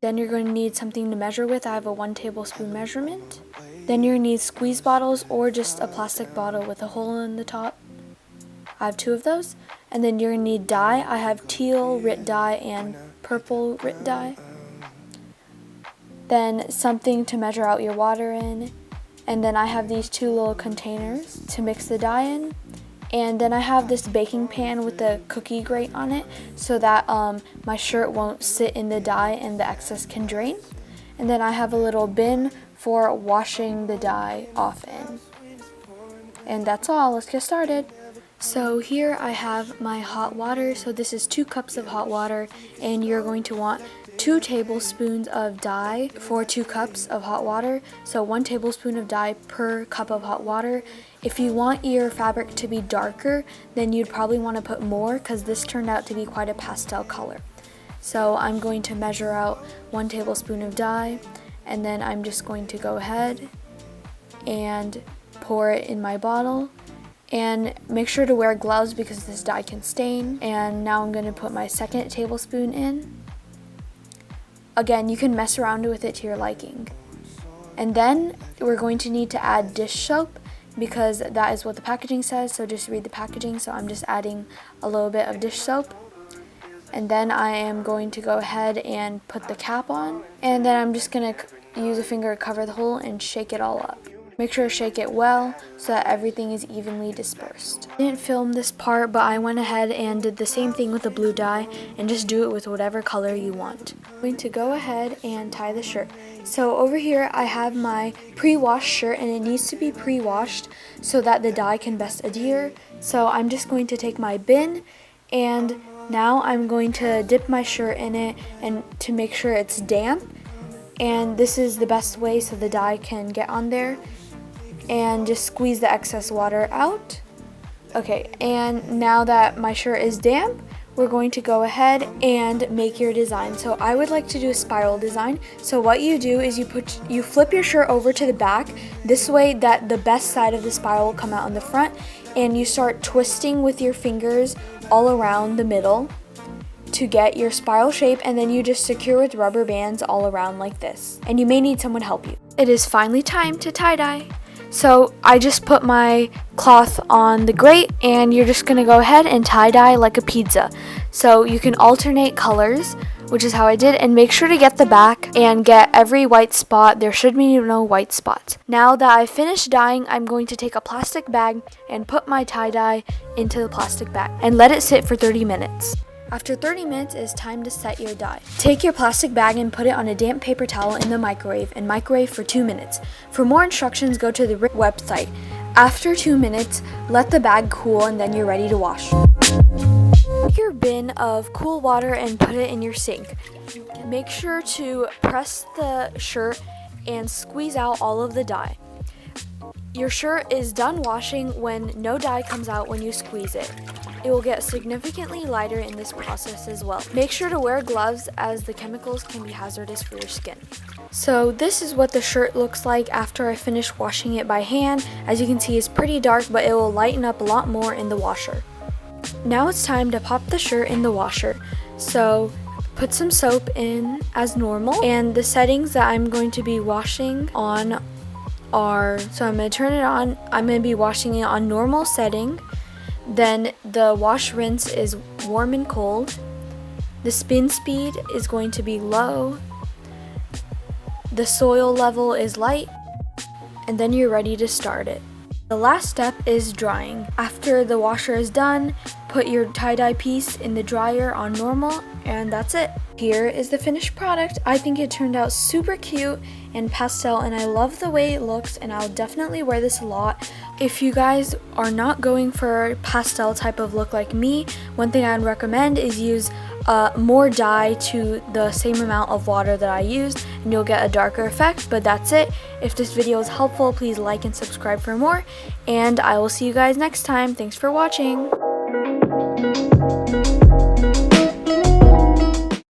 Then you're going to need something to measure with. I have a 1 tablespoon measurement. Then you're going to need squeeze bottles or just a plastic bottle with a hole in the top. I have 2 of those. And then you're going to need dye. I have teal RIT dye and purple RIT dye. Then something to measure out your water in. And then I have these 2 little containers to mix the dye in. And then I have this baking pan with the cookie grate on it so that my shirt won't sit in the dye and the excess can drain. And then I have a little bin for washing the dye off in. And that's all. Let's get started. So here I have my hot water. So this is 2 cups of hot water, and you're going to want 2 tablespoons of dye for 2 cups of hot water. So 1 tablespoon of dye per cup of hot water. If you want your fabric to be darker, then you'd probably want to put more because this turned out to be quite a pastel color. So I'm going to measure out 1 tablespoon of dye, and then I'm just going to go ahead and pour it in my bottle. And make sure to wear gloves because this dye can stain. And now I'm going to put my 2nd tablespoon in. Again, you can mess around with it to your liking. And then we're going to need to add dish soap because that is what the packaging says, so just read the packaging. So I'm just adding a little bit of dish soap. And then I am going to go ahead and put the cap on. And then I'm just going to use a finger to cover the hole and shake it all up. Make sure to shake it well so that everything is evenly dispersed. I didn't film this part, but I went ahead and did the same thing with the blue dye and just do it with whatever color you want. I'm going to go ahead and tie the shirt. So over here I have my pre-washed shirt, and it needs to be pre-washed so that the dye can best adhere. So I'm just going to take my bin, and now I'm going to dip my shirt in it and to make sure it's damp. And this is the best way so the dye can get on there. And just squeeze the excess water out. Okay, and now that my shirt is damp, we're going to go ahead and make your design. So I would like to do a spiral design. So what you do is you flip your shirt over to the back this way that the best side of the spiral will come out on the front, and you start twisting with your fingers all around the middle to get your spiral shape, and then you just secure with rubber bands all around like this. And you may need someone to help you. It is finally time to tie-dye. So I just put my cloth on the grate, and you're just going to go ahead and tie-dye like a pizza. So you can alternate colors, which is how I did, and make sure to get the back and get every white spot. There should be no white spots. Now that I've finished dyeing, I'm going to take a plastic bag and put my tie-dye into the plastic bag and let it sit for 30 minutes. After 30 minutes, it's time to set your dye. Take your plastic bag and put it on a damp paper towel in the microwave and microwave for 2 minutes. For more instructions, go to the RIT website. After 2 minutes, let the bag cool, and then you're ready to wash. Take your bin of cool water and put it in your sink. Make sure to press the shirt and squeeze out all of the dye. Your shirt is done washing when no dye comes out when you squeeze it. It will get significantly lighter in this process as well. Make sure to wear gloves as the chemicals can be hazardous for your skin. So this is what the shirt looks like after I finish washing it by hand. As you can see, it's pretty dark, but it will lighten up a lot more in the washer. Now it's time to pop the shirt in the washer. So put some soap in as normal, and the settings that I'm going to be washing on so I'm going to turn it on. I'm going to be washing it on normal setting. Then the wash rinse is warm and cold. The spin speed is going to be low. The soil level is light. And then you're ready to start it. The last step is drying. After the washer is done, put your tie-dye piece in the dryer on normal, and that's it. Here is the finished product. I think it turned out super cute and pastel, and I love the way it looks, and I'll definitely wear this a lot. If you guys are not going for a pastel type of look like me, one thing I'd recommend is use more dye to the same amount of water that I used, and you'll get a darker effect. But that's it. If this video is helpful, please like and subscribe for more, and I will see you guys next time. Thanks for watching.